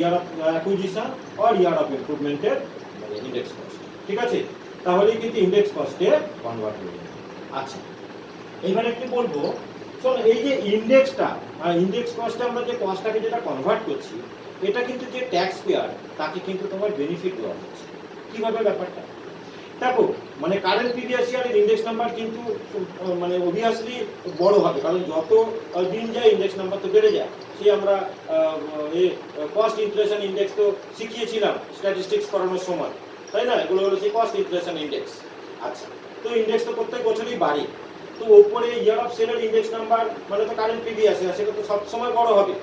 Year of acquisition or year of ইমপ্রুভমেন্টের মানে index cost. ঠিক আছে, তাহলেই কিন্তু ইন্ডেক্স কস্টে কনভার্ট হয়ে যাবে। আচ্ছা, এবার একটু বলবো, শোনো, এই যে ইন্ডেক্সটা ইন্ডেক্স কস্টে আমরা যে কস্টটাকে যেটা কনভার্ট করছি, এটা কিন্তু যে ট্যাক্স পেয়ার তাকে কিন্তু তোমার বেনিফিট দেওয়া হচ্ছে। কিভাবে ব্যাপারটা দেখো, মানে কারেন্ট প্রিভিয়াস ইয়ারের ইন্ডেক্স নাম্বার কিন্তু মানে অবভিয়াসলি বড় হবে, কারণ যত দিন যায় ইন্ডেক্স নাম্বার তো বেড়ে যায়। সেই আমরা কস্ট ইনফ্লেশন ইন্ডেক্স তো শিখিয়েছিলাম স্ট্যাটিস্টিক্স করানোর সময়, তাই না? এগুলো হলো সেই কস্ট ইনফ্লেশন ইন্ডেক্স। আচ্ছা, তো ইন্ডেক্স তো প্রত্যেক বছরই বাড়ে, তো ওপরে ইয়ার অফ সেলের ইন্ডেক্স নাম্বার মানে তো কারেন্ট প্রিভিয়াস ইয়ার, সেটা তো সবসময় বড় হবে,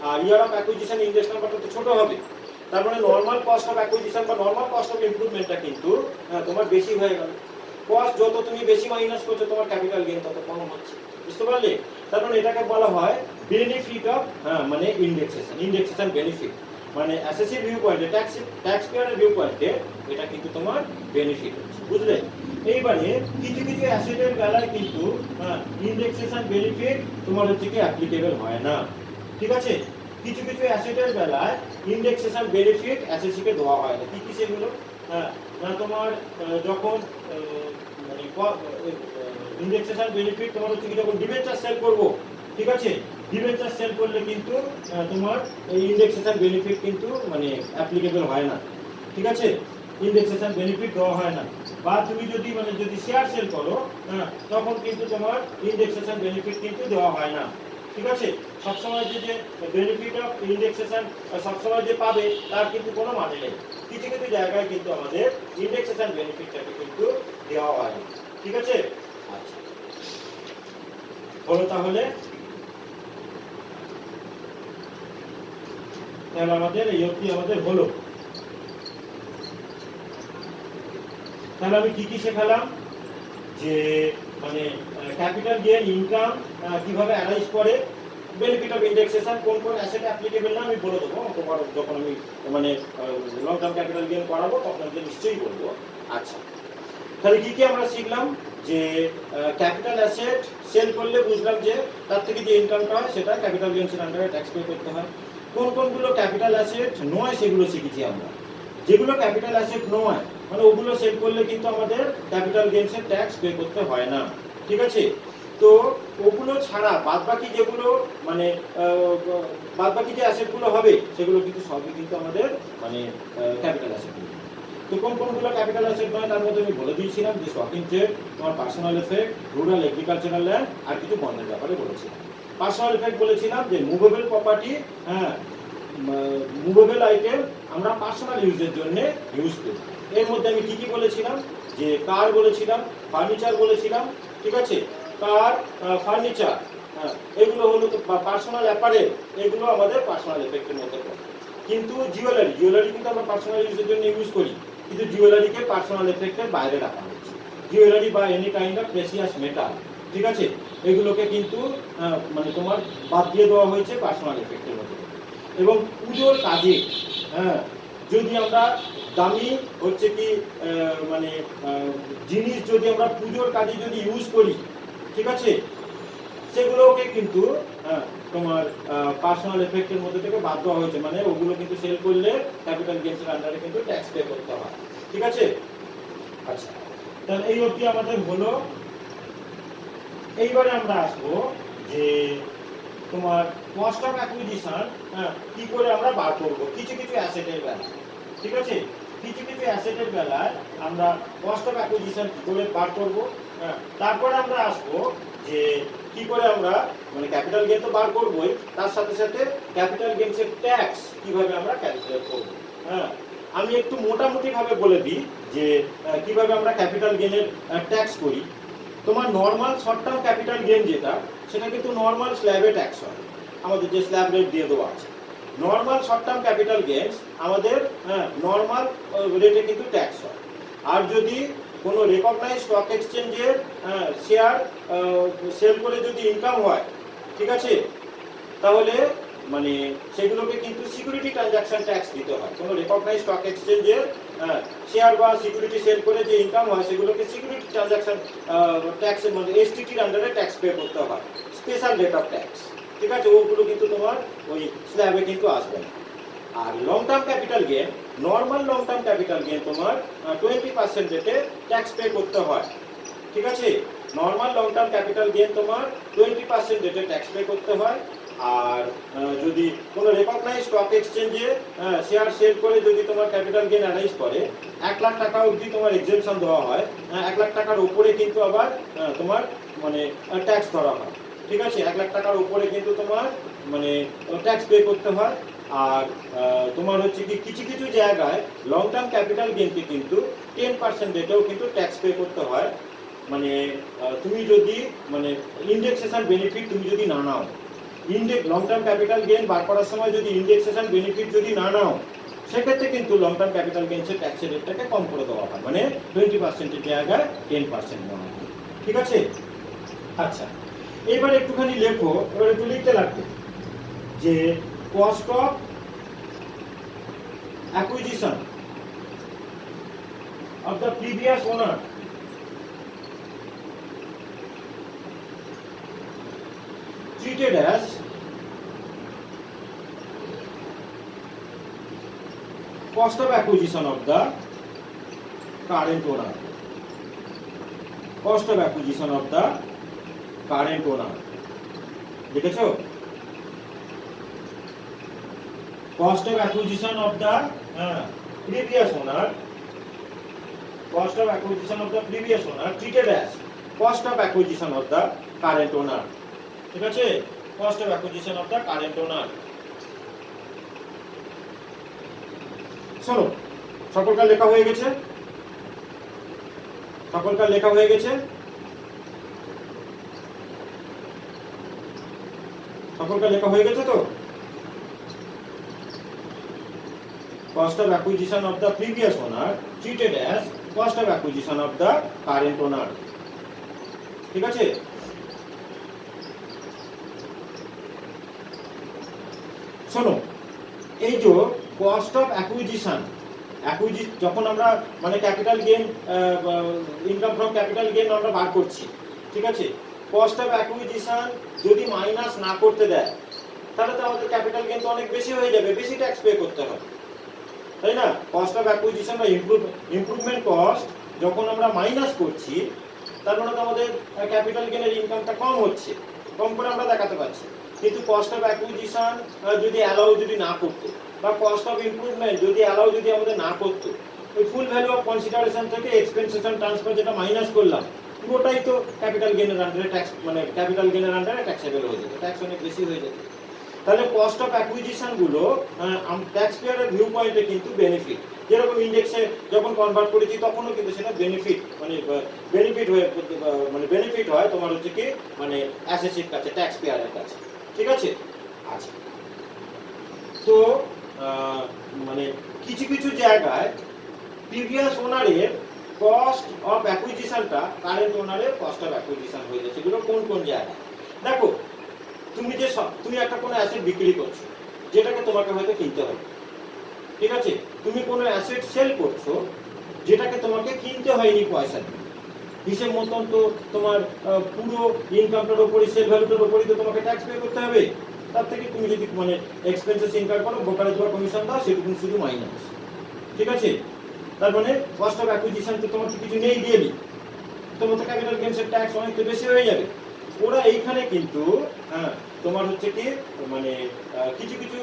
আর ইয়ার অফ অ্যাকুইজিশন ইন্ডেক্স নাম্বারটা তো ছোট হবে। তার মানে নর্মাল কস্ট অফ অ্যাকুইজিশন বা নর্মাল কস্ট অফ ইমপ্রুভমেন্টটা কিন্তু তোমার বেশি হয়ে গেল। কস্ট যত তুমি বেশি মাইনাস করছো, তোমার ক্যাপিটাল গেইন তত কম হচ্ছে। বুঝতে পারলে? তার মানে এটাকে বলা হয় বেনিফিট অফ মানে ইন্ডেক্সেশন বেনিফিট, মানে অ্যাসেসিভ ভিউ পয়েন্টে, ট্যাক্স পেয়ারের ভিউ পয়েন্টে এটা কিন্তু তোমার বেনিফিট হচ্ছে। বুঝলে? এইবারে কিছু কিছু অ্যাসেটের বেলায় কিন্তু ইন্ডেক্সেশন বেনিফিট তোমার হচ্ছে কি অ্যাপ্লিকেবল হয় না। ঠিক আছে, কিছু কিছু অ্যাসেটের বেলায় ইন্ডেক্সেশন বেনিফিট অ্যাসেসিকে দেওয়া হয় না। কি কি সেগুলো? না তোমার যখন মানে ইন্ডেক্সেশন বেনিফিট তোমার হচ্ছে কি যখন ডিবেঞ্চার সেল করব, ঠিক আছে, ডিবেঞ্চার সেল করলে কিন্তু তোমার এই ইন্ডেক্সেশন বেনিফিট কিন্তু মানে অ্যাপ্লিকেবল হয় না। ঠিক আছে, ইন্ডেক্সেশন বেনিফিট দেওয়া হয় না। বা তুমি যদি মানে যদি শেয়ার সেল করো, তখন কিন্তু তোমার ইন্ডেক্সেশন বেনিফিট কিন্তু দেওয়া হয় না। ঠিক আছে, সবসময় যে বেনিফিট অফ ইন্ডেক্সেশন সবসময় যে পাবে তার কিন্তু কোনো মানে নেই। কিছু কিছু জায়গায় কিন্তু আমাদের ইন্ডেক্সেশন বেনিফিটটাকে কিন্তু দেওয়া হয় না। ঠিক আছে, আচ্ছা, হলো তাহলে আমাদের এই অবধি আমাদের হলো। তাহলে আমি কি কি শেখালাম, যে মানে ক্যাপিটাল গেইন ইনকাম কিভাবে অ্যানালাইজ করে, বেনিফিট অফ ইন্ডেক্সেশন কোন কোন অ্যাসেট অ্যাপ্লিকেবল না আমি বলে দেবো তোমার, যখন আমি মানে লং টার্ম ক্যাপিটাল গেইন করাবো তখন আমি নিশ্চয়ই বলবো। আচ্ছা, তাহলে কি কি আমরা শিখলাম, যে ক্যাপিটাল অ্যাসেট সেল করলে বুঝলাম যে তার থেকে যে ইনকামটা হয় সেটা ক্যাপিটাল গেইনসের আন্ডারে ট্যাক্স পে করতে হয়। কোন কোনগুলো ক্যাপিটাল অ্যাসেট নয় সেগুলো শিখেছি আমরা। যেগুলো ক্যাপিটাল অ্যাসেট নয় মানে ওগুলো সেল করলে কিন্তু আমাদের ক্যাপিটাল গেইনসের ট্যাক্স পে করতে হয় না। ঠিক আছে, তো ওগুলো ছাড়া বাদবাকি যেগুলো মানে বাদবাকি যে অ্যাসেটগুলো হবে সেগুলো কিন্তু সবই কিন্তু আমাদের মানে ক্যাপিটাল অ্যাসেট। তো কোন কোনগুলো ক্যাপিটাল অ্যাসেট নয় তার মধ্যে আমি বলে দিয়েছিলাম, যে স্টকিং ট্রেড, তোমার personal effect, rural agricultural land, আর কিছু বন্ডের ব্যাপারে বলেছিলাম। পার্সোনাল এফেক্ট বলেছিলাম যে মুভেবল প্রপার্টি, মুভেবল আইটেম আমরা পার্সোনাল ইউজের জন্য ইউজ করি। এর মধ্যে আমি কি কি বলেছিলাম, যে কার বলেছিলাম, ফার্নিচার বলেছিলাম। ঠিক আছে, কার, ফার্নিচার, এগুলো হলো পার্সোনাল অ্যাপারেল, এগুলো আমাদের পার্সোনাল এফেক্টের মধ্যে পড়ে। কিন্তু জুয়েলারি কিন্তু আমরা পার্সোনাল ইউজের জন্য ইউজ করি, কিন্তু জুয়েলারিকে পার্সোনাল এফেক্টের বাইরে রাখা হচ্ছে। জুয়েলারি বা any kind of precious metal, ঠিক আছে, এগুলোকে কিন্তু মানে তোমার বাদ দিয়ে দেওয়া হয়েছে পার্সোনাল এফেক্টের মধ্যে। এবং পুজোর কাজে যদি আমরা দামি হচ্ছে কি মানে জিনিস যদি আমরা পুজোর কাজে যদি ইউজ করি, ঠিক আছে, সেগুলোকে কিন্তু তোমার পার্সোনাল এফেক্টের মধ্যে থেকে বাদ দেওয়া হয়েছে, মানে ওগুলো কিন্তু সেল করলে ক্যাপিটাল গেইনসের আন্ডারে কিন্তু ট্যাক্স পে করতে হয়। ঠিক আছে, আচ্ছা, তাহলে এই অবধি আমাদের হলো। এইবারে আমরা আসবো যে তোমার কস্ট অফ অ্যাকুইজিশন কি করে আমরা বার করবো কিছু কিছু অ্যাসেটের বেলায়। ঠিক আছে, কিছু কিছু অ্যাসেটের বেলায় আমরা কস্ট অফ অ্যাকুইজিশন কি করে বার করবো। তারপরে আমরা আসবো যে কি করে আমরা মানে ক্যাপিটাল গেইন তো বার করবোই, তার সাথে সাথে ক্যাপিটাল গেইনসের ট্যাক্স কিভাবে আমরা ক্যালকুলেট করবো। আমি একটু মোটামুটি ভাবে বলে দিই যে কিভাবে আমরা ক্যাপিটাল গেইনের ট্যাক্স করি। তোমার normal short term capital gain যেটা, সেটা কিন্তু নর্মাল স্ল্যাবে ট্যাক্স হয়, আমাদের যে স্ল্যাব রেট দিয়ে দেওয়া আছে। Normal short term capital gains আমাদের নর্মাল রেটে কিন্তু ট্যাক্স হয়। আর যদি কোনো রেকগনাইজ স্টক এক্সচেঞ্জের শেয়ার সেল করে যদি ইনকাম হয়, ঠিক আছে, তাহলে মানে সেগুলোকে কিন্তু সিকিউরিটি ট্রানজাকশন ট্যাক্স দিতে হয়। কোনো রেকগনাইজ স্টক এক্সচেঞ্জের শেয়ার বা সিকিউরিটি সেল করে যে ইনকাম হয় সেগুলোকে সিকিউরিটি ট্রানজাকশন ট্যাক্সের মধ্যে এসটিটির আন্ডারে ট্যাক্স পে করতে হয়, স্পেশাল রেট অফ ট্যাক্স। ঠিক আছে, ওগুলো কিন্তু তোমার ওই স্ল্যাবে কিন্তু আসবে না। আর long term capital gain, normal long term capital gain তোমার 20% রেটে ট্যাক্স পে করতে হয়। ঠিক আছে, normal long term capital gain তোমার 20% রেটে ট্যাক্স পে করতে হয়। আর যদি কোনো রেকগনাইজ স্টক এক্সচেঞ্জে শেয়ার সেল করে যদি তোমার ক্যাপিটাল গেন অ্যারাইজ করে 1 লাখ টাকা অবধি তোমার এক্সেমশন দেওয়া হয়। 1 লাখ টাকার উপরে কিন্তু আবার তোমার মানে ট্যাক্স ধরা হয়। ঠিক আছে, 1 লাখ টাকার উপরে কিন্তু তোমার মানে ট্যাক্স পে করতে হয়। আর তোমার হচ্ছে কি কিছু কিছু জায়গায় লং টার্ম ক্যাপিটাল গেনকে কিন্তু 10% রেটেও কিন্তু ট্যাক্স পে করতে হয়। মানে তুমি যদি মানে ইন্ডেক্সেশন বেনিফিট তুমি যদি না নাও, লং টার্ম ক্যাপিটাল গেইন বার করার সময় যদি ইন্ডেক্সেশন বেনিফিট যদি না নাও, সেক্ষেত্রে কিন্তু লং টার্ম ক্যাপিটাল গেইনসের ট্যাক্সের রেটটাকে কম করে দেওয়া হয়, মানে 20%-এর জায়গায় 10% নেওয়া হয়। ঠিক আছে, আচ্ছা এবার একটুখানি লেখো, এবার একটু লিখতে লাগবে যে cost of acquisition of the previous owner treated as cost of acquisition of the current owner. Cost of acquisition of the current owner. দেখেছো? Cost of acquisition of the previous owner. Cost of acquisition of the previous owner treated as cost of acquisition of the current owner. ঠিক আছে, cost of acquisition of the current owner. শোনো, সকলকার লেখা হয়ে গেছে? সকলকার লেখা হয়ে গেছে? সকলকার লেখা হয়ে গেছে তো? Cost of acquisition of the previous owner treated as cost of acquisition of the current owner. ঠিক আছে, শোনো, এই যে কস্ট অফ অ্যাকুইজিশন যখন আমরা মানে capital gain income from capital gain আমরা বার করছি, ঠিক আছে, কস্ট অফ অ্যাকুইজিশন যদি মাইনাস না করতে দেয় তাহলে তো আমাদের ক্যাপিটাল গেইন তো অনেক বেশি হয়ে যাবে, বেশি ট্যাক্স পে করতে হবে, তাই না? কস্ট অফ অ্যাকুইজিশন বা ইমপ্রুভমেন্ট কস্ট যখন আমরা মাইনাস করছি তার মানে তো আমাদের ক্যাপিটাল গেইনের ইনকামটা কম হচ্ছে, কম করে আমরা দেখাতে পারছি। কিন্তু কস্ট অফ অ্যাকুইজিশন যদি অ্যালাউ যদি না করতো বা কস্ট অফ ইমপ্রুভমেন্ট যদি অ্যালাউ যদি আমাদের না করতো, ওই ফুল ভ্যালু অফ কনসিডারেশন থেকে এক্সপেন্সেস এন্ড ট্রান্সফার যেটা মাইনাস করলাম পুরোটাই তো ক্যাপিটাল গেইনের আন্ডারে ট্যাক্স মানে ক্যাপিটাল গেইনের আন্ডারে ট্যাক্সেবল হয়ে যেত, ট্যাক্স অনেক বেশি হয়ে যেত। তাহলে কস্ট অফ অ্যাকুইজিশন গুলো ট্যাক্স পেয়ারের ভিউ পয়েন্টে কিন্তু বেনিফিট, যেরকম ইন্ডেক্সে যখন কনভার্ট করেছি তখনও কিন্তু সেটা বেনিফিট মানে বেনিফিট হয় তোমার হচ্ছে কি মানে অ্যাসেসির কাছে, ট্যাক্স পেয়ারের কাছে। ঠিক আছে, আচ্ছা তো মানে কিছু কিছু জায়গায় প্রিভিয়াস ওনারের কস্ট অফ অ্যাকুইজিশনটা কারেন্ট ওনারের কস্ট অফ অ্যাকুইজিশন হয়ে যাচ্ছে। এগুলো কোন কোন জায়গায় দেখো, তুমি একটা কোনো অ্যাসেট বিক্রি করছো যেটাকে তোমাকে হয়তো কিনতে হবে, ঠিক আছে, তুমি কোনো অ্যাসেট সেল করছো যেটাকে তোমাকে কিনতে হয়নি পয়সা দিয়ে, হিসেব মতন তো তোমার পুরো ইনকামটার উপরই সেল ভ্যালুটার উপরই তো তোমাকে ট্যাক্স পে করতে হবে। তার থেকে তুমি যদি মানে এক্সপেন্সেস ইনকার করো, ব্রোকারেজ বা কমিশন দাও, সেটুকু শুধু মাইনাস। ঠিক আছে, তার মানে কস্ট অফ অ্যাকুইজিশন তো তোমার কিছু নেই দিয়েলি, তোমার তো ক্যাপিটাল গেইনসের ট্যাক্স অনেক বেশি হয়ে যাবে। ওরা এইখানে কিন্তু তোমার হচ্ছে কি মানে কিছু কিছু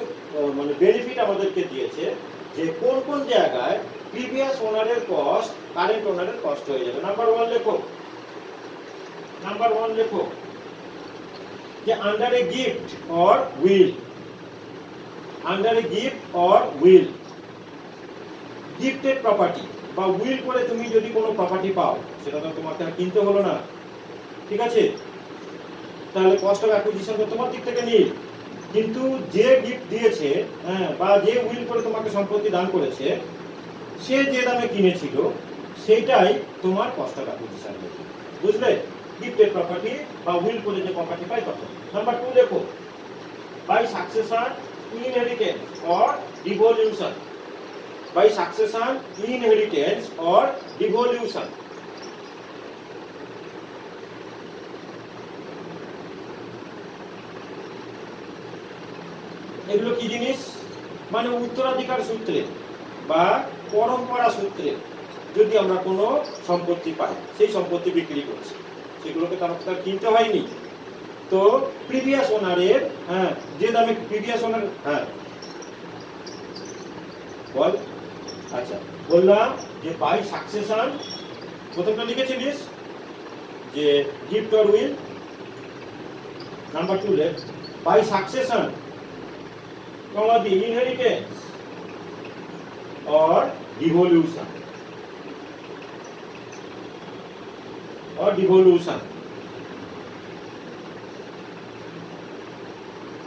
মানে বেনিফিট আমাদেরকে দিয়েছে যে কোন কোন জায়গায় প্রিভিয়াস ওনারের কস্ট কারেন্ট ওনারের কস্ট হয়ে যাবে। নাম্বার ওয়ান লেখো যে under a gift or will gifted property বা উইল করে তুমি যদি কোনো প্রপার্টি পাও, সেটা তো তোমাকে আর কিনতে হলো না, ঠিক আছে, তাহলে কস্ট অফ অ্যাকুইজিশন তো তোমার দিক থেকে নেই, কিন্তু যে গিফট দিয়েছে বা যে উইল করে তোমাকে সম্পত্তি দান করেছে সে যে দামে কিনেছিল সেইটাই তোমার কস্ট অফ অ্যাকুইজিশন হবে, বুঝলে? গিফটেড প্রপার্টি বা উইল করে যে প্রপার্টি পাই তখন। নাম্বার 2 লেখো by succession, inheritance or devolution. By succession, inheritance or devolution. এগুলো কি জিনিস? মানে উত্তরাধিকার সূত্রে বা পরম্পরা সূত্রে যদি আমরা কোনো সম্পত্তি পাই, সেই সম্পত্তি বিক্রি করছি, সেগুলোকে তো আমাকে তার কিনতে হয়নি। তো প্রিভিয়াস ওনারের, হ্যাঁ, যে দামে প্রিভিয়াস ওনার, হ্যাঁ বল। আচ্ছা, বললাম যে বাই সাকসেশন, প্রথমটা লিখেছিলিস যে গিফট অর উইল, নাম্বার 2 লেখ by succession, comma the inheritance or devolution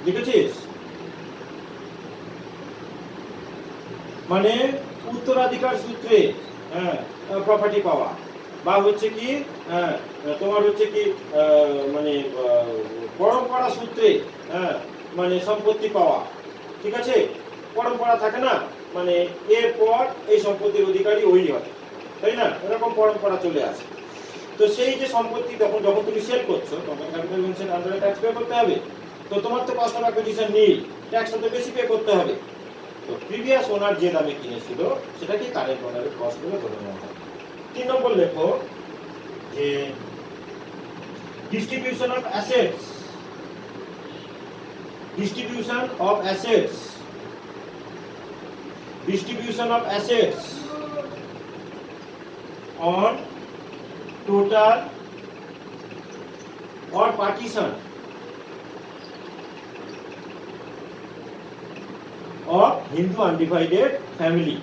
লিখেছিস? মানে উত্তরাধিকার সূত্রে, হ্যাঁ, প্রপার্টি পাওয়া, বা হচ্ছে কি, হ্যাঁ, তোমার হচ্ছে কি মানে পরম্পরা সূত্রে, হ্যাঁ, মানে সম্পত্তি পাওয়া। ঠিক আছে, পরম্পরা থাকে না, মানে এরপর এই সম্পত্তির অধিকারী ওই হয়, তাই না, এরকম পরম্পরা চলে আসে। তো সেই যে সম্পত্তি যখন তুমি সেল করছো, তখন ক্যাপিটাল গেইনসের আন্ডারে ট্যাক্স পে করতে হবে। তো তোমার তো কস্ট অফ অ্যাকুইজিশন নীল, ট্যাক্সটা তো বেশি পে করতে হবে। তো প্রিভিয়াস ওনার যে দামে কিনেছিল সেটাকে কারেন্ট ওনারের কস্ট বলে ধরে নেওয়া হয়। 3 নম্বর লেখো যে distribution of assets, distribution of assets on total or partition of Hindu undivided family,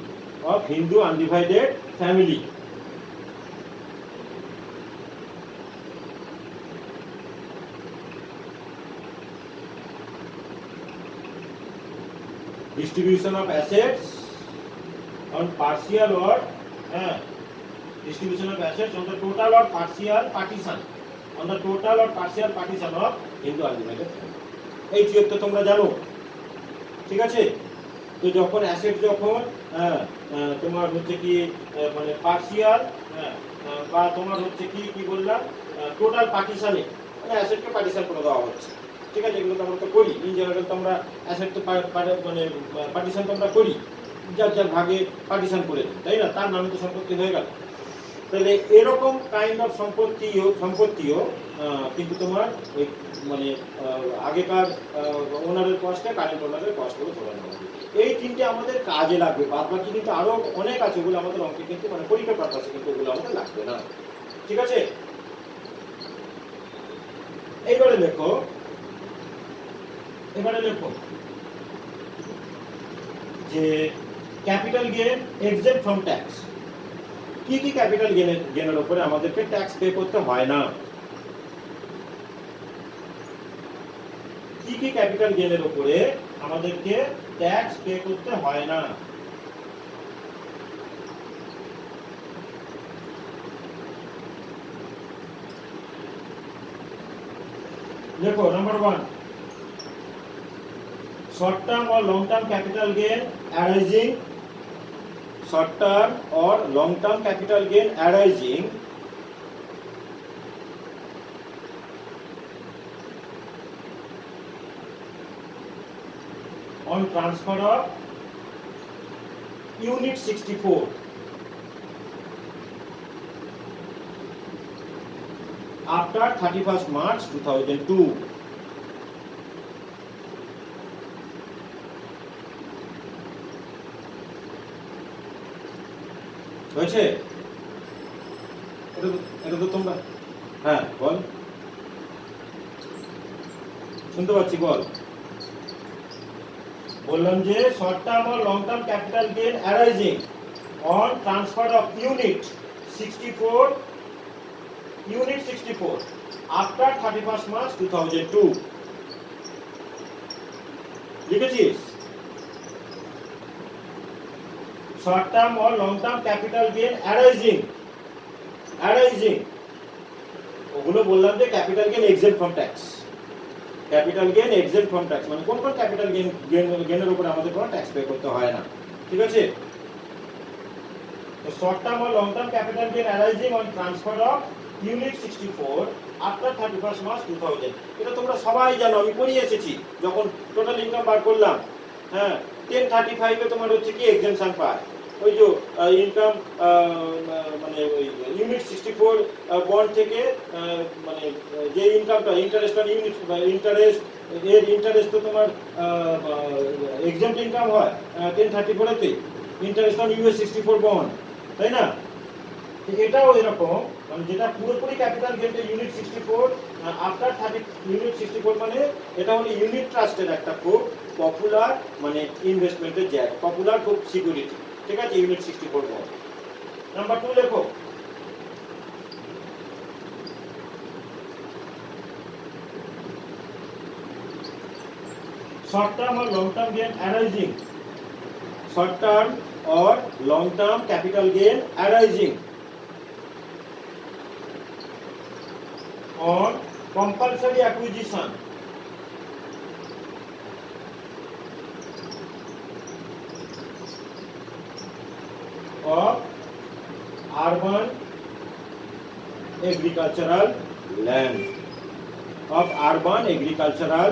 distribution of assets on partial or distribution of assets on the total or partial partition of Hindu undivided family। এই theory তো তোমরা জানো, ঠিক আছে। তো যখন asset যখন তোমার হচ্ছে কি মানে পার্সিয়াল, বা তোমার হচ্ছে কি কি বললাম টোটাল পার্টিশনে, মানে অ্যাসেটকে পার্টিশন করে দেওয়া হচ্ছে, ঠিক আছে। এগুলো তো আমরা তো করি ইন জেনারেল, তো আমরা অ্যাসেট তো মানে পার্টিশন তো আমরা করি, যার যার ভাগে পার্টিশন করে দিই, তাই না, তার নামে তো সম্পত্তি হয়ে গেল। তাহলে এরকম কাইন্ড অফ সম্পত্তিও কিন্তু তোমার ওই মানে আগেকার ওনারের কস্টে কারেন্ট ওনারের কস্ট করে ধরে নেওয়া হবে। এই তিনটে আমাদের কাজে লাগবে, বাদ বাকি কিন্তু আরো অনেক আছে, ওগুলো আমাদের অঙ্কে কিন্তু মানে পরীক্ষা পারপাসে কিন্তু ওগুলো আমাদের লাগবে না, ঠিক আছে। এবারে লেখো যে capital gain except from tax. কি কি ক্যাপিটাল গেইনের উপরে আমাদেরকে ট্যাক্স পে করতে হয় না? কি কি ক্যাপিটাল গেইনের উপরে আমাদেরকে ট্যাক্স পে করতে হয় না? দেখো, number 1, short term or long term capital gain arising on transfer of unit 64 after 31st March 2002। হয়েছে? এটা তো তোমরা, হ্যাঁ বল, শুনতে পাচ্ছি, বল। বললাম যে শর্ট টার্ম আর long term capital gain arising on transfer of unit 64 after 31st March 2002 লিখেছিস? short term or long term capital gain arising, ওগুলো বললাম যে ক্যাপিটাল গেইন এক্সেম্পট ফ্রম ট্যাক্স, মানে কোন কোন ক্যাপিটাল গেইনের উপরে আমাদের কোনো ট্যাক্স পে করতে হয় না, ঠিক আছে। তো short term or long term capital gain arising on transfer of unit 64 after 31st March 2000, এটা তোমরা সবাই জানো, আমি পড়িয়ে এসেছি যখন টোটাল ইনকাম বার করলাম, হ্যাঁ, 1035 এ তোমার হচ্ছে কি এক্সামশন পায়, ওই যে ইনকাম মানে ওই ইউনিট 64 বন্ড থেকে মানে যে ইনকামটা ইন্টারেস্ট অন ইউনিট ইন্টারেস্ট এর ইন্টারেস্ট তো তোমার এক্সাম্পট ইনকাম হয় 1034 এতে ইন্টারেস্ট অন ইউএস 64 বন্ড, তাই না? এটাও এরকম, মানে যেটা পুরোপুরি capital gain unit 64 after 30 unit 64, মানে এটা হলো ইউনিট ট্রাস্টের একটা খুব পপুলার মানে ইনভেস্টমেন্টের জায়গা, পপুলার খুব সিকিউরিটি, ঠিক আছে? Unit 64 bond. নাম্বার 2 লেখো, short term or long term gain arising, short term or long term capital gain arising on compulsory acquisition of urban agricultural land, of urban agricultural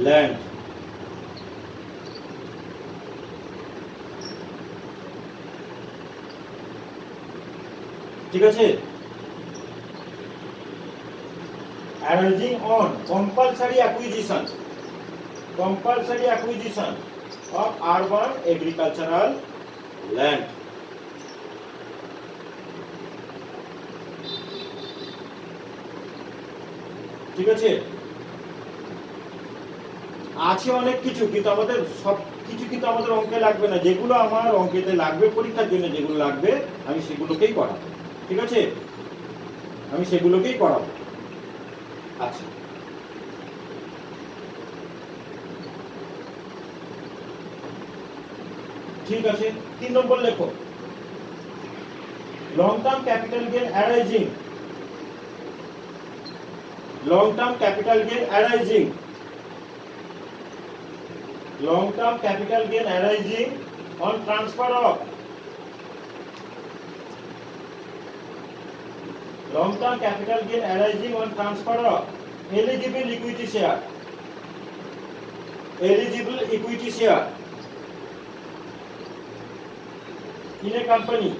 land, ঠিক আছে? arising on compulsory acquisition of urban agricultural land, ঠিক আছে? আছে অনেক কিছু, কিন্তু আমাদের সব কিছু কিন্তু আমাদের অঙ্কে লাগবে না, যেগুলো আমার অঙ্কেতে লাগবে পরীক্ষার জন্য, যেগুলো লাগবে আমি সেগুলোকেই করাবো, ঠিক আছে? আমি সেগুলোকেই করাবো। আচ্ছা, ঠিক আছে। 3 নম্বর লেখো, long term capital gain arising, long term capital gain arising, long term capital gain arising on transfer of, long term capital gain arising on transfer of eligible equity share, eligible equity share in a company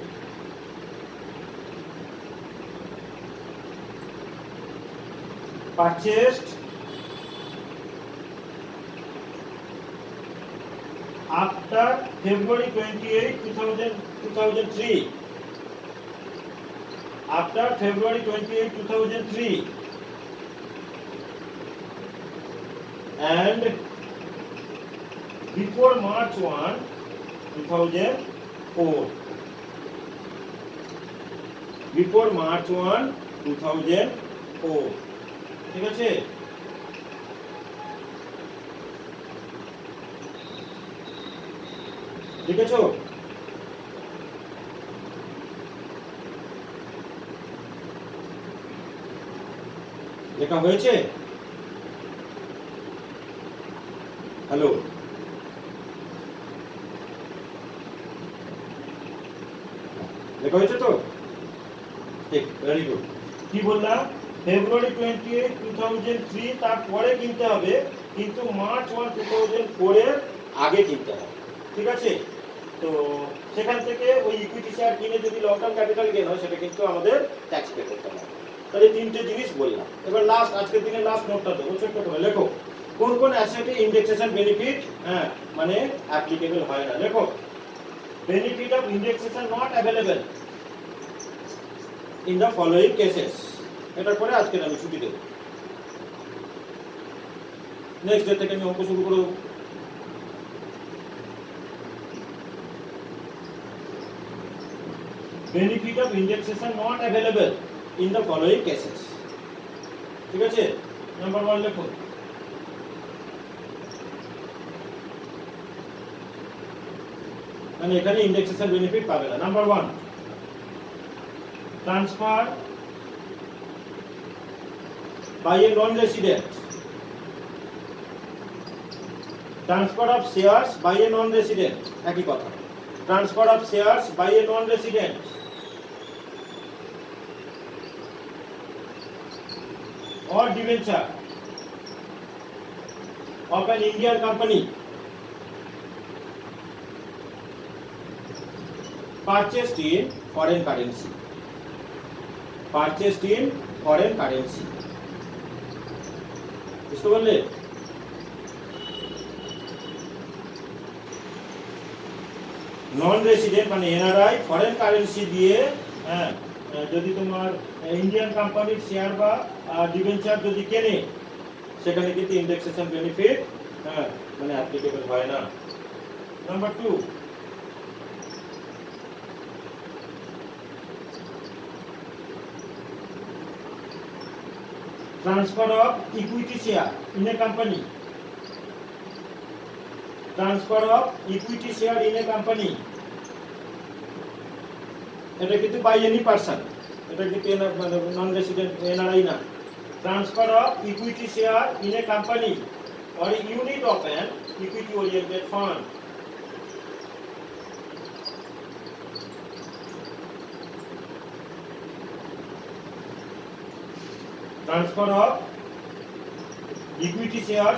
purchased after February 28, 2003, after February 28, 2003 and before March 1, 2004, before March 1, 2004, ঠিক আছে? লিখেছো? লেখা হয়েছে? Hello, লেখা হয়েছে তো? ঠিক, very good. কি বললাম? ফেব্রুয়ারি 28, 2003 তারপরে কিনতে হবে, কিন্তু মার্চ 1, 2004 এর আগে কিনতে হবে, ঠিক আছে? তো সেখান থেকে ওই ইকুইটি শেয়ার কিনে যদি লং টার্ম ক্যাপিটাল গেইন হয়, সেটা কিন্তু আমাদের ট্যাক্স পে করতে হবে। তাহলে 3টে জিনিস বললাম। এবার লাস্ট, আজকের দিনে লাস্ট নোটটা দেবো, ছোট্ট করে লেখো, কোন কোন অ্যাসেটে ইন্ডেক্সেশন বেনিফিট মানে অ্যাপ্লিকেবল হয় না। লেখো, benefit of indexation not available in the following cases. এটার পরে আজকে আমি ছুটি দেবো, নেক্সট ডে থেকে আমি অঙ্ক শুরু করে দেবো। Benefit of indexation not available in the following cases, ঠিক আছে? নাম্বার 1 লেখো, মানে এখানে ইন্ডেক্সেশন বেনিফিট পাবে না। Number 1, transfer by a non-resident, transfer of shares by a non-resident, একই কথা, transfer of shares by a non-resident or debenture of an Indian company purchased in foreign currency, purchased in foreign currency, বুঝতে পারলে? Non resident মানে NRI foreign currency দিয়ে, হ্যাঁ, যদি তোমার Indian কোম্পানির শেয়ার বা ডিবেঞ্চার যদি কেনে, সেখানে কিন্তু ইন্ডেক্সেশন বেনিফিট, হ্যাঁ, মানে অ্যাপ্লিকেবল হয় না। Number 2, transfer of equity share in a company, transfer of equity share in a company, এটা কিন্তু বাই এনি পারসন, এটা কিন্তু নন রেসিডেন্ট এনআরআই না। Transfer of equity share in a company or a unit of an equity oriented fund, transfer of equity share,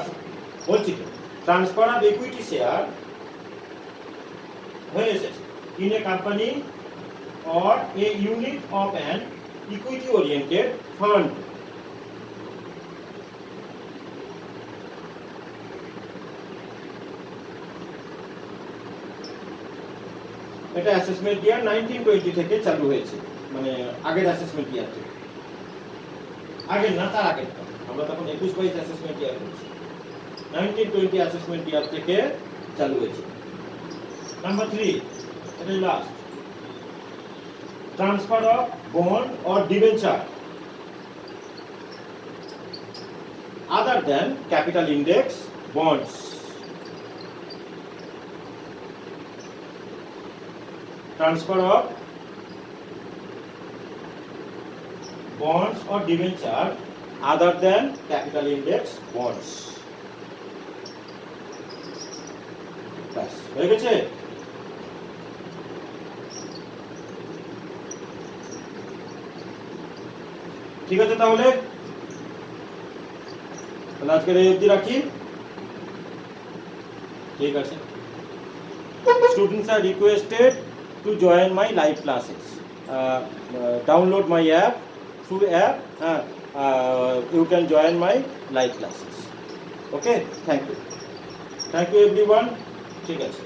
বলছি তো, transfer of equity share হয়ে এসেছে in a company or a unit of an equity oriented fund, এটা assessment ইয়ার 1920 থেকে চালু হয়েছে, মানে আগের অ্যাসেসমেন্ট ইয়ার থেকে, আগের না তার আগের, আমরা তখন 21-22 অ্যাসেসমেন্ট ইয়ার করছি, 1920 অ্যাসেসমেন্ট ইয়ার থেকে চালু হয়েছে। নাম্বার 3, এটা last, transfer of bond or debenture other than capital index bonds, transfer of bonds or debenture other than capital index bonds, বাস হয়ে গেছে। ঠিক আছে, তাহলে আজকের এই অবধি রাখি। ঠিক আছে, students are requested to join my live classes, download my app, through app you can join my live classes. Okay, thank you everyone. ঠিক আছে।